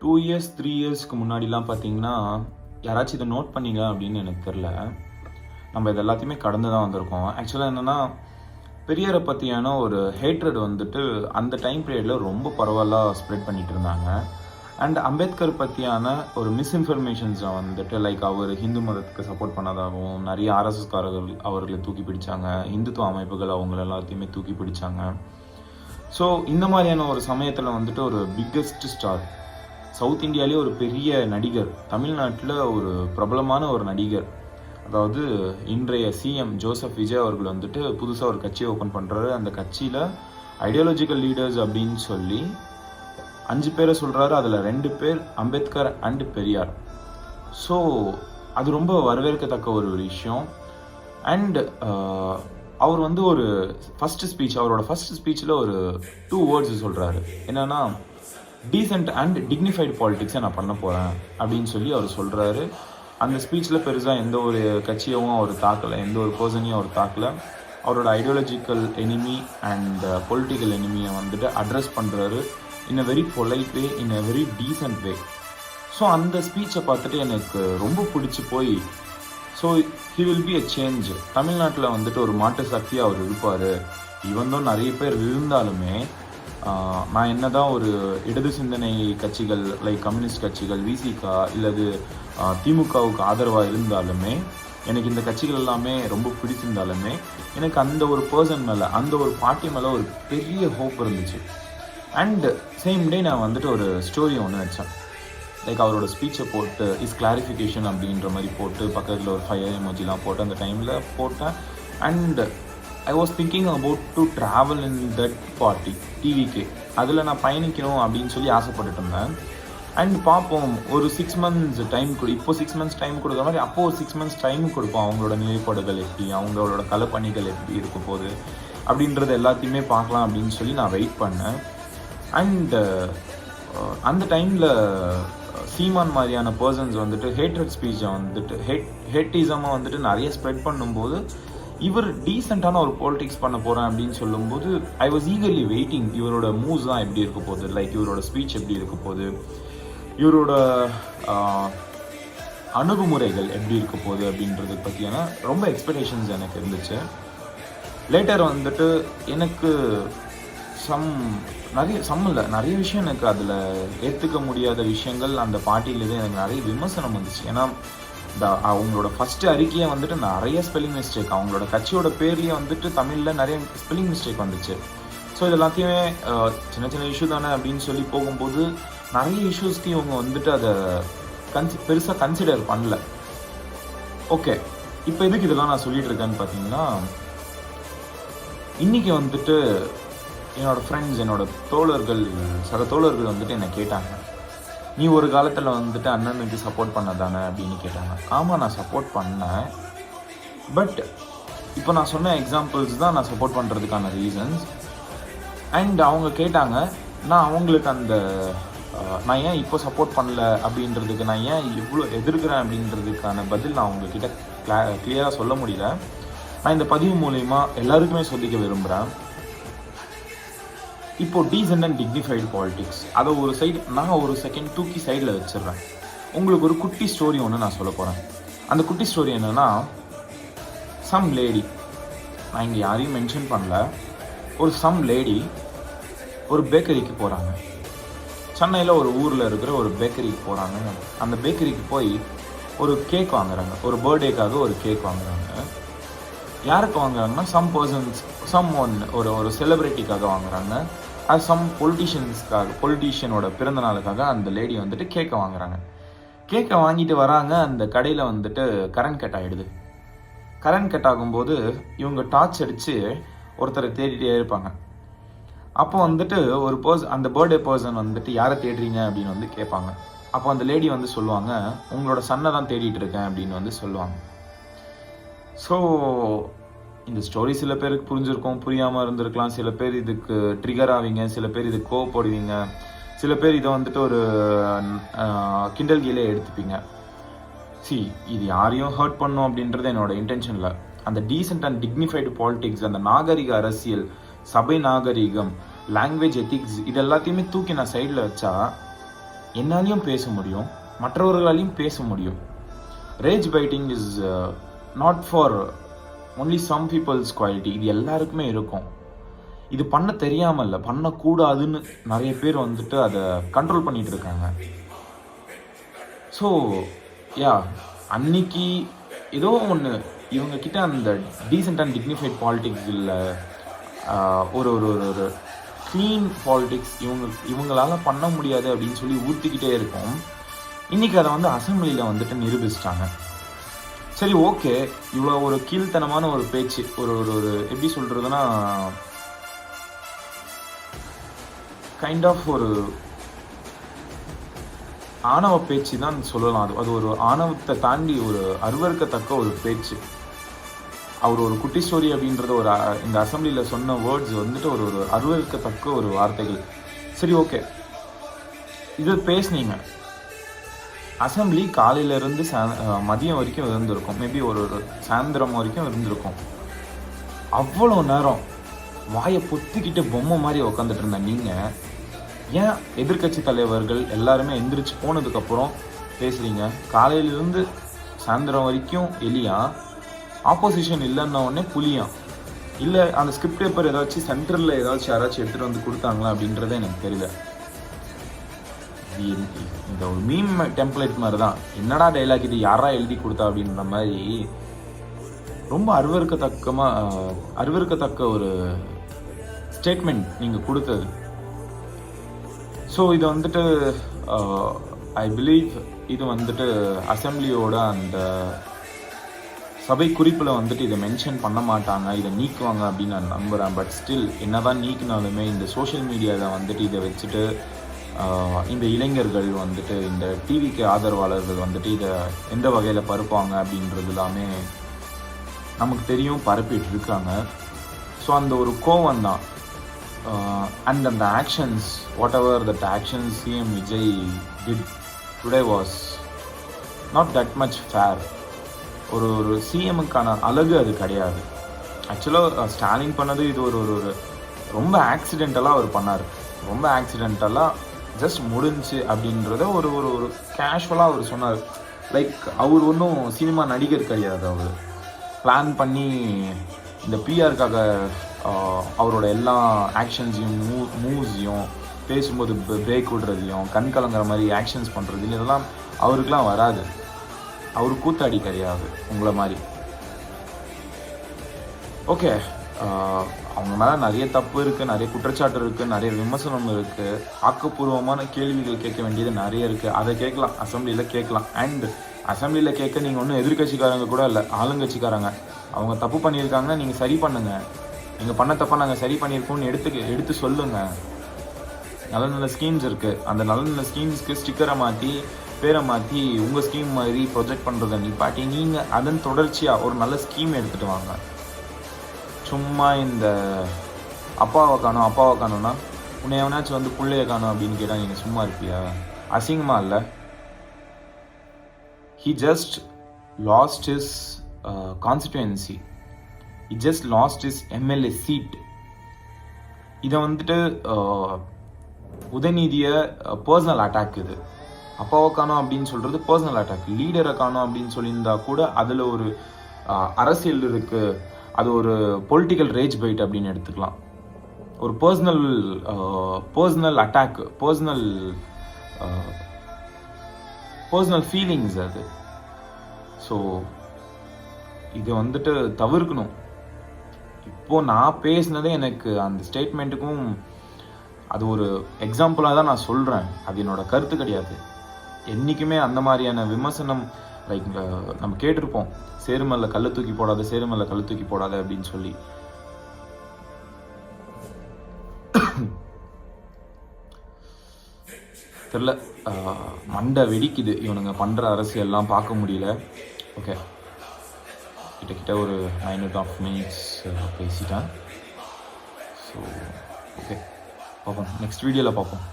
2 years 3 இயர்ஸ்க்கு முன்னாடிலாம் பார்த்தீங்கன்னா, யாராச்சும் இத நோட் பண்ணீங்க அப்படின்னு எனக்கு தெரியல. நம்ம இது எல்லாத்தையுமே கடந்து தான் வந்திருக்கோம். ஆக்சுவலா என்னன்னா, பெரியார பத்தியான ஒரு ஹேட்ரட் வந்துட்டு அந்த டைம் பீரியட்ல ரொம்ப பரவலா ஸ்ப்ரெட் பண்ணிட்டு இருந்தாங்க. அண்ட் அம்பேத்கர் பத்தியான ஒரு மிஸ்இன்ஃபர்மேஷன்ஸ வந்துட்டு லைக் அவர் ஹிந்து மதத்துக்கு சப்போர்ட் பண்ணதாகவும், நெறைய ஆர்எஸ்எஸ்காரர்கள் அவர்கள தூக்கி பிடிச்சாங்க. இந்துத்துவ அமைப்புகள் அவங்கள எல்லாத்தையுமே தூக்கி பிடிச்சாங்க. ஸோ இந்த மாதிரியான ஒரு சமயத்துல வந்துட்டு ஒரு பிக்கெஸ்ட் ஸ்டார், சவுத் இந்தியாவிலே ஒரு பெரிய நடிகர், தமிழ்நாட்டில் ஒரு பிரபலமான ஒரு நடிகர், அதாவது இன்றைய சிஎம் ஜோசப் விஜய் அவர்கள் வந்துட்டு புதுசாக ஒரு கட்சியை ஓப்பன் பண்ணுறாரு. அந்த கட்சியில் ஐடியாலஜிக்கல் லீடர்ஸ் அப்படின்னு சொல்லி 5 பேரை சொல்கிறாரு. அதில் 2 பேர் அம்பேத்கர் அண்ட் பெரியார். ஸோ அது ரொம்ப வரவேற்கத்தக்க ஒரு விஷயம். அண்ட் அவர் வந்து ஒரு அவரோட ஃபர்ஸ்ட் ஸ்பீச்சில் ஒரு 2 வேர்ட்ஸ் சொல்கிறாரு. என்னன்னா, டீசென்ட் அண்ட் டிக்னிஃபைடு பாலிடிக்ஸை நான் பண்ண போகிறேன் அப்படின்னு சொல்லி அவர் சொல்கிறாரு. அந்த ஸ்பீச்சில் பெருசாக எந்த ஒரு கட்சியவும் அவர் தாக்கலை, எந்த ஒரு பர்சனையும் அவர் தாக்கலை. அவரோட ஐடியாலஜிக்கல் எனிமி அண்ட் பொலிட்டிக்கல் எனிமியை வந்துட்டு அட்ரஸ் பண்ணுறாரு in a very polite way, in a very decent way. So அந்த ஸ்பீச்சை பார்த்துட்டு எனக்கு ரொம்ப பிடிச்சி போய், so he will be a change. தமிழ்நாட்டில் வந்துட்டு ஒரு மாட்டு சக்தியாக அவர் இருப்பார். இவன்தான் நிறைய பேர் இருந்தாலுமே, நான் என்னதான் ஒரு இடது சிந்தனை கட்சிகள் லைக் கம்யூனிஸ்ட் கட்சிகள், விசிகா இல்லது திமுகவுக்கு ஆதரவாக இருந்தாலுமே, எனக்கு இந்த கட்சிகள் எல்லாமே ரொம்ப பிடிச்சிருந்தாலுமே, எனக்கு அந்த ஒரு பர்சன் மேலே, அந்த ஒரு பார்ட்டி மேலே ஒரு பெரிய ஹோப் இருந்துச்சு. அண்ட் சேம் டே நான் வந்துட்டு ஒரு ஸ்டோரி ஒன்று வச்சேன். லைக் அவரோட ஸ்பீச்சை போட்டு இஸ் கிளாரிஃபிகேஷன் அப்படின்ற மாதிரி போட்டு பக்கத்தில் ஒரு ஃபயர் எமோஜிலாம் போட்டு அந்த டைமில் போட்டேன். And I was thinking about to travel in that party TVK. அதில் நான் பயணிக்கணும் அப்படின்னு சொல்லி ஆசைப்பட்டுட்டு இருந்தேன். அண்ட் பார்ப்போம், ஒரு 6 months டைம் இப்போ 6 months டைம் கொடுக்குற மாதிரி அப்போது ஒரு 6 months டைம் கொடுப்போம். அவங்களோட நிலைப்பாடுகள் எப்படி, அவங்களோட கலைப்பணிகள் எப்படி இருக்க போகுது அப்படின்றது எல்லாத்தையுமே பார்க்கலாம் அப்படின்னு சொல்லி நான் வெயிட் பண்ணேன். அண்ட் அந்த டைமில் சீமான் மாதிரியான பர்சன்ஸ் வந்துட்டு ஹேட்ரட் ஸ்பீச்சை வந்துட்டு ஹேட்டிசமாக வந்துட்டு நிறைய ஸ்ப்ரெட் பண்ணும்போது, இவர் டீசெண்டான ஒரு பாலிடிக்ஸ் பண்ண போகிறேன் அப்படின்னு சொல்லும்போது ஐ வாஸ் ஈகர்லி வெயிட்டிங். இவரோட மூவ்ஸ் தான் எப்படி இருக்க போகுது, லைக் இவரோட ஸ்பீச் எப்படி இருக்க போகுது, இவரோட அணுகுமுறைகள் எப்படி இருக்க போகுது அப்படின்றத பற்றியான ரொம்ப எக்ஸ்பெக்டேஷன்ஸ் எனக்கு இருந்துச்சு. லேட்டர் வந்துட்டு எனக்கு நிறைய விஷயம் எனக்கு அதில் ஏற்றுக்க முடியாத விஷயங்கள் அந்த பார்ட்டியிலேருந்து எனக்கு நிறைய விமர்சனம் வந்துச்சு. ஏன்னா அவங்களோட ஃபஸ்ட்டு அறிக்கையை வந்துட்டு நிறைய ஸ்பெல்லிங் மிஸ்டேக், அவங்களோட கட்சியோட பேர்லேயே வந்துட்டு தமிழில் நிறைய ஸ்பெல்லிங் மிஸ்டேக் வந்துச்சு. ஸோ இது எல்லாத்தையுமே சின்ன சின்ன இஷ்யூ தானே அப்படின்னு சொல்லி போகும்போது நிறைய இஷ்யூஸ்க்கு இவங்க வந்துட்டு அதை பெருசாக கன்சிடர் பண்ணல. ஓகே, இப்போ எதுக்கு இதெல்லாம் நான் சொல்லிட்டு இருக்கேன்னு பார்த்தீங்கன்னா, இன்றைக்கி வந்துட்டு என்னோடய ஃப்ரெண்ட்ஸ், என்னோடய தோழர்கள், சக தோழர்கள் வந்துட்டு என்னை கேட்டாங்க, நீ ஒரு காலத்தில் வந்துட்டு அண்ணனுக்கு சப்போர்ட் பண்ணதானே அப்படின்னு கேட்டாங்க. ஆமாம், நான் சப்போர்ட் பண்ணேன். பட் இப்போ நான் சொன்ன எக்ஸாம்பிள்ஸ் தான் நான் சப்போர்ட் பண்ணுறதுக்கான ரீசன்ஸ். அண்ட் அவங்க கேட்டாங்க, நான் அவங்களுக்கு அந்த நான் ஏன் இப்போ சப்போர்ட் பண்ணல அப்படின்றதுக்கு, நான் ஏன் இவ்வளோ எதிர்க்கிறேன் அப்படின்றதுக்கான பதில் நான் அவங்கக்கிட்ட கிளியராக சொல்ல முடியல. நான் இந்த பதிவு மூலயமா எல்லாருக்குமே சொல்லிக்க விரும்புகிறேன். இப்போது டீசென்ட் அண்ட் டிக்னிஃபைடு பாலிடிக்ஸ், அதை ஒரு சைடு நான் ஒரு செகண்ட் தூக்கி சைடில் வச்சிடுறேன். உங்களுக்கு ஒரு குட்டி ஸ்டோரி ஒன்று நான் சொல்ல போகிறேன். அந்த குட்டி ஸ்டோரி என்னென்னா, சம் லேடி, நான் இங்கே யாரையும் மென்ஷன் பண்ணல, ஒரு சம் லேடி ஒரு பேக்கரிக்கு போகிறாங்க. சென்னையில் ஒரு ஊரில் இருக்கிற ஒரு பேக்கரிக்கு போகிறாங்க. அந்த பேக்கரிக்கு போய் ஒரு கேக் வாங்குறாங்க. ஒரு பர்த்டேக்காக ஒரு கேக் வாங்குறாங்க. யாருக்கு வாங்குறாங்கன்னா, ஒரு செலிப்ரிட்டிக்காக வாங்குறாங்க. அது சம் பொலிட்டீஷியனோட பிறந்த நாளுக்காக அந்த லேடி வந்துட்டு கேக்கை வாங்குறாங்க. கேக்கை வாங்கிட்டு வராங்க. அந்த கடையில் வந்துட்டு கரண்ட் கட் ஆகிடுது. கரண்ட் கட் ஆகும்போது இவங்க டார்ச் அடித்து ஒருத்தரை தேடிட்டே இருப்பாங்க. அப்போ வந்துட்டு ஒரு அந்த பர்த்டே பர்சன் வந்துட்டு யாரை தேடுறீங்க அப்படின்னு வந்து கேட்பாங்க. அப்போ அந்த லேடி வந்து சொல்லுவாங்க, உங்களோட சன்னை தான் தேடிட்டு இருக்கேன் அப்படின்னு வந்து சொல்லுவாங்க. ஸோ இந்த ஸ்டோரி சில பேருக்கு புரிஞ்சிருக்கும், புரியாமல் இருந்திருக்கலாம். சில பேர் இதுக்கு ட்ரிகர் ஆவீங்க, சில பேர் இதுக்கு கோவப்படுவீங்க, சில பேர் இதை வந்துட்டு ஒரு கிண்டல் கீழே எடுத்துப்பீங்க. இது யாரையும் ஹர்ட் பண்ணும் அப்படின்றது என்னோட இன்டென்ஷனில். அந்த டீசென்ட் அண்ட் டிக்னிஃபைடு பாலிடிக்ஸ், அந்த நாகரிக அரசியல், சபை நாகரிகம், லாங்குவேஜ் எத்திக்ஸ், இது எல்லாத்தையுமே தூக்கி நான் சைடில் வச்சா என்னாலையும் பேச முடியும், மற்றவர்களாலையும் பேச முடியும். Rage baiting is not for only some peoples quality. இது எல்லாருக்குமே இருக்கும். இது பண்ண தெரியாமல் இல்லை, பண்ணக்கூடாதுன்னு நிறைய பேர் வந்துட்டு அதை கண்ட்ரோல் பண்ணிட்டு இருக்காங்க. ஸோ யா, அன்னைக்கு ஏதோ ஒன்று இவங்கக்கிட்ட அந்த டீசென்ட் அண்ட் டிக்னிஃபைட் பாலிடிக்ஸ் இல்லை, ஒரு ஒரு ஒரு க்ளீன் பாலிடிக்ஸ் இவங்களால பண்ண முடியாது அப்படின்னு சொல்லி ஊற்றிக்கிட்டே இருக்கும். இன்றைக்கி அதை வந்து அசம்பிளியில் வந்துட்டு நிரூபிச்சிட்டாங்க. சரி, ஓகே, இவ்வளோ ஒரு கீழ்த்தனமான ஒரு பேச்சு, ஒரு ஒரு ஒரு எப்படி சொல்கிறதுனா கைண்ட் ஆஃப் ஒரு ஆணவ பேச்சு தான் சொல்லலாம். அது ஒரு ஆணவத்தை தாண்டி ஒரு அருவருக்கத்தக்க ஒரு பேச்சு. அவர் ஒரு குட்டி ஸ்டோரி அப்படின்றத ஒரு இந்த அசம்பிளியில் சொன்ன வேர்ட்ஸ் வந்துட்டு ஒரு ஒரு அருவருக்கத்தக்க ஒரு வார்த்தைகள். சரி, ஓகே, இது பேசுனீங்க. அசம்பிளி காலையிலேருந்து மதியம் வரைக்கும் இருந்திருக்கும், மேபி ஒரு சாயந்தரம் வரைக்கும் இருந்திருக்கும். அவ்வளோ நேரம் வாயை பொத்திக்கிட்டு பொம்மை மாதிரி உக்காந்துட்டு இருந்தேன். நீங்கள் ஏன் எதிர்கட்சி தலைவர்கள் எல்லாருமே எந்திரிச்சு போனதுக்கப்புறம் பேசுகிறீங்க? காலையிலேருந்து சாயந்தரம் வரைக்கும் எலியா, ஆப்போசிஷன் இல்லைன்னா உடனே புலியா? இல்லை அந்த ஸ்கிரிப்ட் பேப்பர் ஏதாச்சும் சென்டரில் ஏதாச்சும் யாராச்சும் எடுத்துகிட்டு வந்து கொடுத்தாங்களா அப்படின்றத எனக்கு தெரியல. இந்த ஒரு மீம் டெம்ப்ளேட் மாதிரி தான். என்னடா டைலாக் இது, யாரா எழுதி கொடுத்தா அப்படின்ற மாதிரி ரொம்ப அருவருக்கத்தக்க ஒரு ஸ்டேட்மெண்ட் நீங்கள் கொடுத்தது. ஸோ இது வந்துட்டு ஐ பிலீவ் இது வந்துட்டு அசம்பிளியோட அந்த சபை குறிப்பில் வந்துட்டு இதை மென்ஷன் பண்ண மாட்டாங்க, இதை நீக்குவாங்க அப்படின்னு நான் நம்புகிறேன். பட் ஸ்டில் என்ன தான் நீக்கினாலுமே இந்த சோஷியல் மீடியாவில் வந்துட்டு இதை வச்சுட்டு இந்த இளைஞர்கள் வந்துட்டு இந்த டிவிக்கு ஆதரவாளர்கள் வந்துட்டு இதை எந்த வகையில் பரப்புவாங்க அப்படின்றது எல்லாமே நமக்கு தெரியும், பரப்பிட்டு இருக்காங்க. ஸோ அந்த ஒரு கோவம் தான். And the actions, whatever that actions CM Vijay did today was not that much fair. ஒரு சிஎம்முக்கான அழகு அது கிடையாது. ஆக்சுவலாக ஸ்டாலின் பண்ணது இது ஒரு ஒரு ரொம்ப ஆக்சிடென்டலாக அவர் பண்ணார். ரொம்ப ஆக்சிடென்டலாக ஜஸ்ட் முடிஞ்சு அப்படின்றத ஒரு ஒரு ஒரு கேஷுவலாக அவர் சொன்னார். லைக் அவர் ஒன்றும் சினிமா நடிகர் கிடையாது. அவர் பிளான் பண்ணி இந்த பிஆருக்காக அவரோட எல்லா ஆக்ஷன்ஸையும் மூவ்ஸையும் பேசும்போது பிரேக் விடுறதையும் கண் கலங்குற மாதிரி ஆக்ஷன்ஸ் பண்ணுறதையும் இதெல்லாம் அவருக்கெலாம் வராது. அவர் கூத்தாடி கிடையாது உங்களை மாதிரி. ஓகே, அவங்க மேலே நிறைய தப்பு இருக்குது, நிறைய குற்றச்சாட்டு இருக்குது, நிறைய விமர்சனம் இருக்குது, ஆக்கப்பூர்வமான கேள்விகள் கேட்க வேண்டியது நிறைய இருக்குது. அதை கேட்கலாம், அசம்பிளியில் கேட்கலாம். அண்ட் அசம்பிளியில் கேட்க நீங்கள் ஒன்றும் எதிர்கட்சிக்காரங்க கூட இல்லை, ஆளுங்கட்சிக்காரங்க. அவங்க தப்பு பண்ணியிருக்காங்கன்னா நீங்கள் சரி பண்ணுங்கள், நீங்கள் பண்ண தப்பா நாங்கள் சரி பண்ணியிருக்கோம்னு எடுத்து சொல்லுங்கள். நல்ல நல்ல ஸ்கீம்ஸ் இருக்குது, அந்த நல்ல நல்ல ஸ்கீம்ஸ்க்கு ஸ்டிக்கரை மாற்றி பேரை மாற்றி உங்கள் ஸ்கீம் மாதிரி ப்ரொஜெக்ட் பண்ணுறதை நிப்பாட்டி நீங்கள் அதன் தொடர்ச்சியாக ஒரு நல்ல ஸ்கீம் எடுத்துகிட்டு வாங்க. சும்மா இந்த அப்பாவை காணும்னா உன்னை எவனாச்சும் வந்து பிள்ளைய காணும் அப்படின்னு கேட்டால் நீங்கள் சும்மா இருப்பியா? அசிங்கமாக இல்லை? He just lost his constituency. He just lost his MLA seat. இதை வந்துட்டு உதயநிதியை பர்சனல் அட்டாக். இது அப்பாவை காணும் அப்படின்னு சொல்கிறது பர்சனல் அட்டாக். லீடரை காணும் அப்படின்னு சொல்லியிருந்தா கூட அதில் ஒரு அரசியல் இருக்குது, அது ஒரு பொலிட்டிக்கல் ரேஜ் பைட் அப்படின்னு எடுத்துக்கலாம். ஒரு பர்சனல் அட்டாக், பர்சனல் ஃபீலிங்ஸ் அது. ஸோ இதை வந்துட்டு தவிர்க்கணும். இப்போது நான் பேசினதே எனக்கு அந்த ஸ்டேட்மெண்ட்டுக்கும் அது ஒரு எக்ஸாம்பிளாக தான் நான் சொல்கிறேன். அது என்னோட கருத்து கிடையாது. என்றைக்குமே அந்த மாதிரியான விமர்சனம் லைக் நம்ம கேட்டிருப்போம், சேருமல்ல கல்லை தூக்கி போடாத, சேருமல்ல கல்லை தூக்கி போடாத அப்படின்னு சொல்லி. தெரில, மண்டை வெடிக்குது இவனுங்க பண்ணுற அரசியல்லாம் பார்க்க முடியல. ஓகே, கிட்டத்தட்ட ஒரு 9.5 minutes பேசிட்டேன். ஸோ ஓகே, பார்ப்போம், நெக்ஸ்ட் வீடியோவில் பார்ப்போம்.